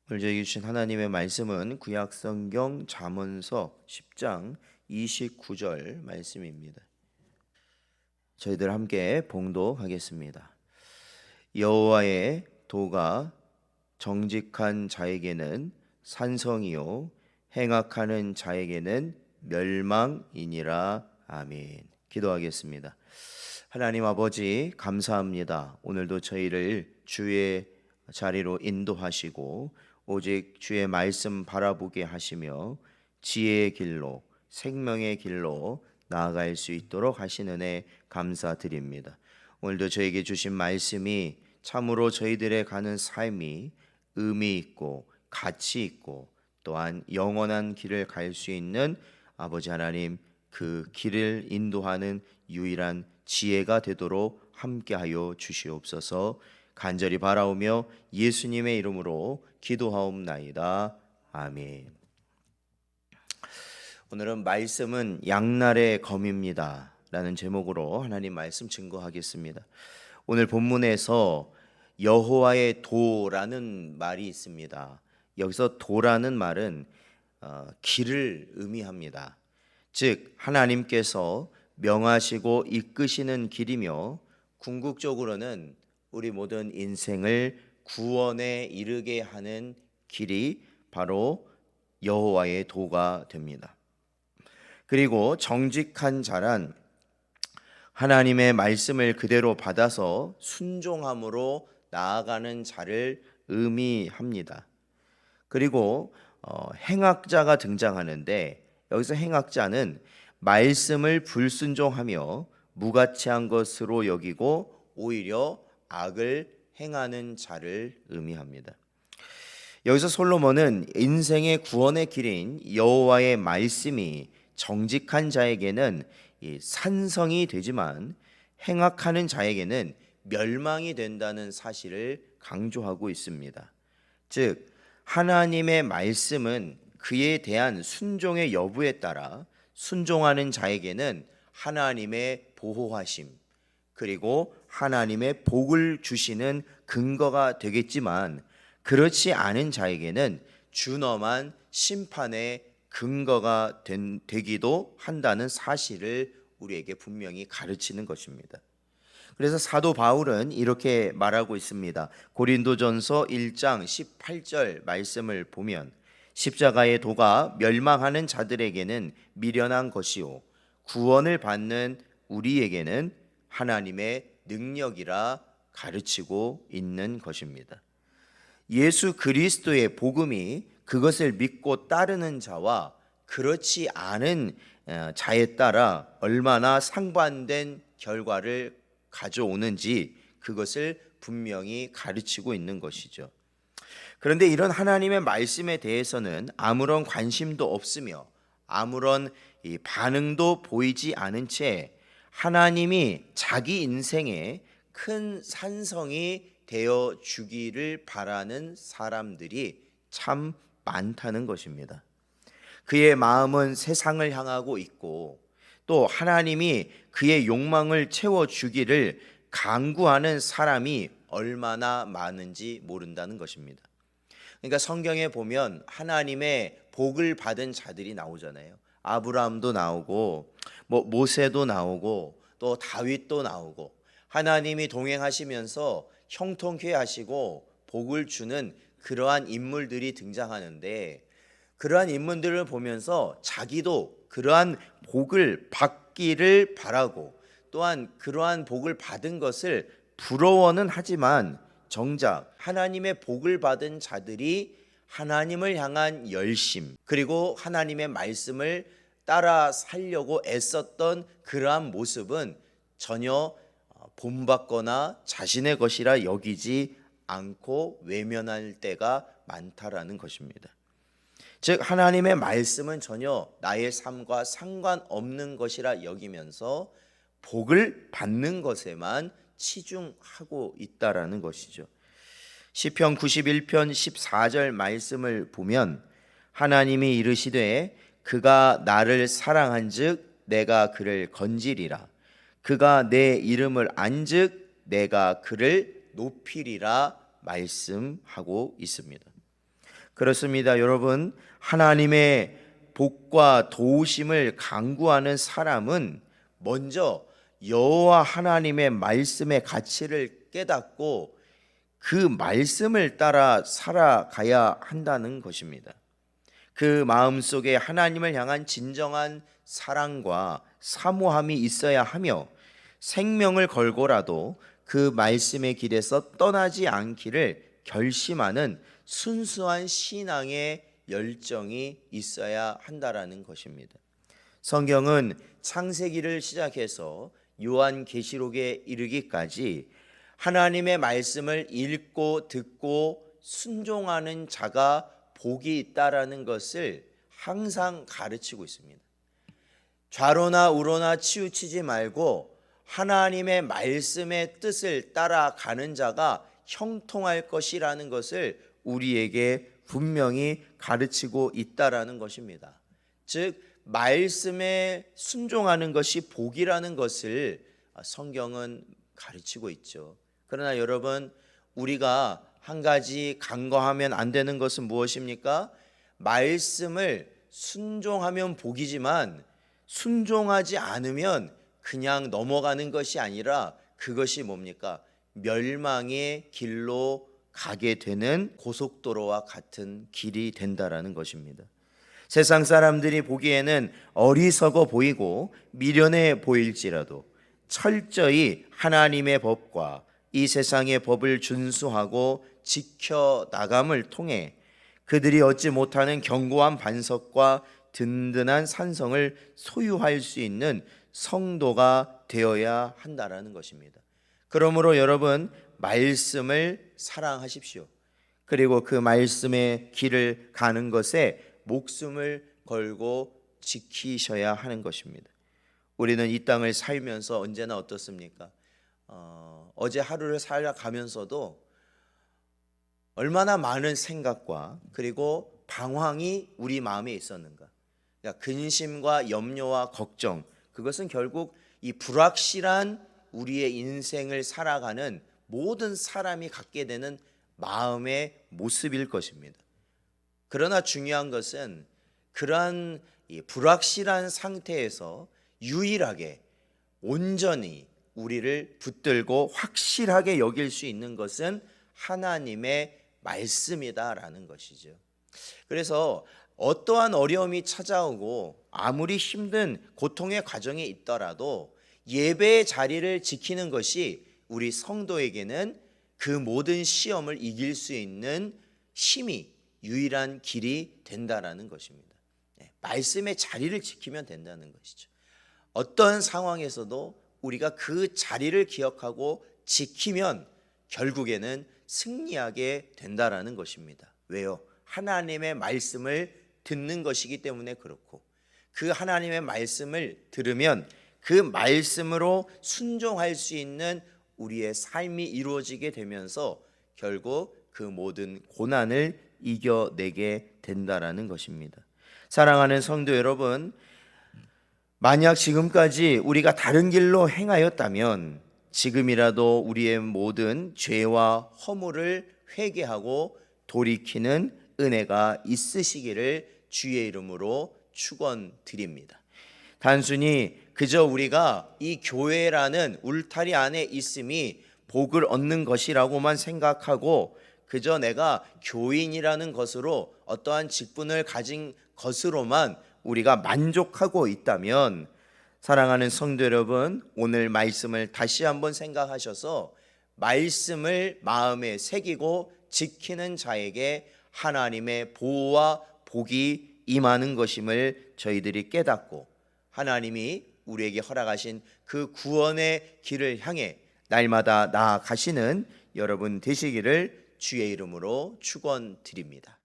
오늘 저에게 주신 하나님의 말씀은 구약성경 잠언서 10장 29절 말씀입니다. 저희들 함께 봉독하겠습니다. 여호와의 도가 정직한 자에게는 산성이요 행악하는 자에게는 멸망이니라. 아멘. 기도하겠습니다. 하나님 아버지 감사합니다. 오늘도 저희를 주의 자리로 인도하시고 오직 주의 말씀 바라보게 하시며 지혜의 길로 생명의 길로 나아갈 수 있도록 하시는 은혜 감사드립니다. 오늘도 저에게 주신 말씀이 참으로 저희들의 가는 삶이 의미 있고 가치 있고 또한 영원한 길을 갈 수 있는 아버지 하나님 그 길을 인도하는 유일한 지혜가 되도록 함께하여 주시옵소서. 간절히 바라오며 예수님의 이름으로 기도하옵나이다. 아멘. 오늘은 말씀은 양날의 검입니다 라는 제목으로 하나님 말씀 증거하겠습니다. 오늘 본문에서 여호와의 도라는 말이 있습니다. 여기서 도라는 말은 길을 의미합니다. 즉 하나님께서 명하시고 이끄시는 길이며 궁극적으로는 우리 모든 인생을 구원에 이르게 하는 길이 바로 여호와의 도가 됩니다. 그리고 정직한 자란 하나님의 말씀을 그대로 받아서 순종함으로 나아가는 자를 의미합니다. 그리고 행악자가 등장하는데 여기서 행악자는 말씀을 불순종하며 무가치한 것으로 여기고 오히려 악을 행하는 자를 의미합니다. 여기서 솔로몬은 인생의 구원의 길인 여호와의 말씀이 정직한 자에게는 산성이 되지만 행악하는 자에게는 멸망이 된다는 사실을 강조하고 있습니다. 즉 하나님의 말씀은 그에 대한 순종의 여부에 따라 순종하는 자에게는 하나님의 보호하심 그리고 하나님의 복을 주시는 근거가 되겠지만 그렇지 않은 자에게는 준엄한 심판의 근거가 되기도 한다는 사실을 우리에게 분명히 가르치는 것입니다. 그래서 사도 바울은 이렇게 말하고 있습니다. 고린도전서 1장 18절 말씀을 보면 십자가의 도가 멸망하는 자들에게는 미련한 것이요 구원을 받는 우리에게는 하나님의 능력이라 가르치고 있는 것입니다. 예수 그리스도의 복음이 그것을 믿고 따르는 자와 그렇지 않은 자에 따라 얼마나 상반된 결과를 가져오는지 그것을 분명히 가르치고 있는 것이죠. 그런데 이런 하나님의 말씀에 대해서는 아무런 관심도 없으며 아무런 반응도 보이지 않은 채 하나님이 자기 인생에 큰 산성이 되어 주기를 바라는 사람들이 참 많다는 것입니다. 그의 마음은 세상을 향하고 있고 또 하나님이 그의 욕망을 채워주기를 간구하는 사람이 얼마나 많은지 모른다는 것입니다. 그러니까 성경에 보면 하나님의 복을 받은 자들이 나오잖아요. 아브라함도 나오고 모세도 나오고 또 다윗도 나오고 하나님이 동행하시면서 형통케 하시고 복을 주는 그러한 인물들이 등장하는데 그러한 인물들을 보면서 자기도 그러한 복을 받기를 바라고 또한 그러한 복을 받은 것을 부러워는 하지만 정작 하나님의 복을 받은 자들이 하나님을 향한 열심 그리고 하나님의 말씀을 따라 살려고 애썼던 그러한 모습은 전혀 본받거나 자신의 것이라 여기지 않고 외면할 때가 많다라는 것입니다. 즉 하나님의 말씀은 전혀 나의 삶과 상관없는 것이라 여기면서 복을 받는 것에만 치중하고 있다라는 것이죠. 시편 91편 14절 말씀을 보면 하나님이 이르시되 그가 나를 사랑한즉 내가 그를 건지리라 그가 내 이름을 안즉 내가 그를 높이리라 말씀하고 있습니다. 그렇습니다. 여러분, 하나님의 복과 도우심을 강구하는 사람은 먼저 여호와 하나님의 말씀의 가치를 깨닫고 그 말씀을 따라 살아가야 한다는 것입니다. 그 마음속에 하나님을 향한 진정한 사랑과 사모함이 있어야 하며 생명을 걸고라도 그 말씀의 길에서 떠나지 않기를 결심하는 순수한 신앙의 열정이 있어야 한다라는 것입니다. 성경은 창세기를 시작해서 요한계시록에 이르기까지 하나님의 말씀을 읽고 듣고 순종하는 자가 복이 있다라는 것을 항상 가르치고 있습니다. 좌로나 우로나 치우치지 말고 하나님의 말씀의 뜻을 따라가는 자가 형통할 것이라는 것을 우리에게 분명히 가르치고 있다라는 것입니다. 즉 말씀에 순종하는 것이 복이라는 것을 성경은 가르치고 있죠. 그러나 여러분, 우리가 한 가지 간과하면 안 되는 것은 무엇입니까? 말씀을 순종하면 복이지만 순종하지 않으면 그냥 넘어가는 것이 아니라 그것이 뭡니까? 멸망의 길로 가게 되는 고속도로와 같은 길이 된다라는 것입니다. 세상 사람들이 보기에는 어리석어 보이고 미련해 보일지라도 철저히 하나님의 법과 이 세상의 법을 준수하고 지켜나감을 통해 그들이 얻지 못하는 견고한 반석과 든든한 산성을 소유할 수 있는 성도가 되어야 한다라는 것입니다. 그러므로 여러분, 말씀을 사랑하십시오. 그리고 그 말씀의 길을 가는 것에 목숨을 걸고 지키셔야 하는 것입니다. 우리는 이 땅을 살면서 언제나 어떻습니까? 어제 하루를 살아가면서도 얼마나 많은 생각과 그리고 방황이 우리 마음에 있었는가. 그러니까 근심과 염려와 걱정, 그것은 결국 이 불확실한 우리의 인생을 살아가는 모든 사람이 갖게 되는 마음의 모습일 것입니다. 그러나 중요한 것은 그러한 이 불확실한 상태에서 유일하게 온전히 우리를 붙들고 확실하게 여길 수 있는 것은 하나님의 말씀이다라는 것이죠. 그래서 어떠한 어려움이 찾아오고 아무리 힘든 고통의 과정에 있더라도 예배의 자리를 지키는 것이 우리 성도에게는 그 모든 시험을 이길 수 있는 힘이 유일한 길이 된다라는 것입니다. 말씀의 자리를 지키면 된다는 것이죠. 어떤 상황에서도 우리가 그 자리를 기억하고 지키면 결국에는 승리하게 된다라는 것입니다. 왜요? 하나님의 말씀을 듣는 것이기 때문에 그렇고, 그 하나님의 말씀을 들으면 그 말씀으로 순종할 수 있는 우리의 삶이 이루어지게 되면서 결국 그 모든 고난을 이겨내게 된다라는 것입니다. 사랑하는 성도 여러분, 만약 지금까지 우리가 다른 길로 행하였다면 지금이라도 우리의 모든 죄와 허물을 회개하고 돌이키는 은혜가 있으시기를 주의 이름으로 축원드립니다. 단순히 그저 우리가 이 교회라는 울타리 안에 있음이 복을 얻는 것이라고만 생각하고 그저 내가 교인이라는 것으로 어떠한 직분을 가진 것으로만 우리가 만족하고 있다면, 사랑하는 성도 여러분, 오늘 말씀을 다시 한번 생각하셔서 말씀을 마음에 새기고 지키는 자에게 하나님의 보호와 복이 임하는 것임을 저희들이 깨닫고 하나님이 우리에게 허락하신 그 구원의 길을 향해 날마다 나아가시는 여러분 되시기를 주의 이름으로 축원드립니다.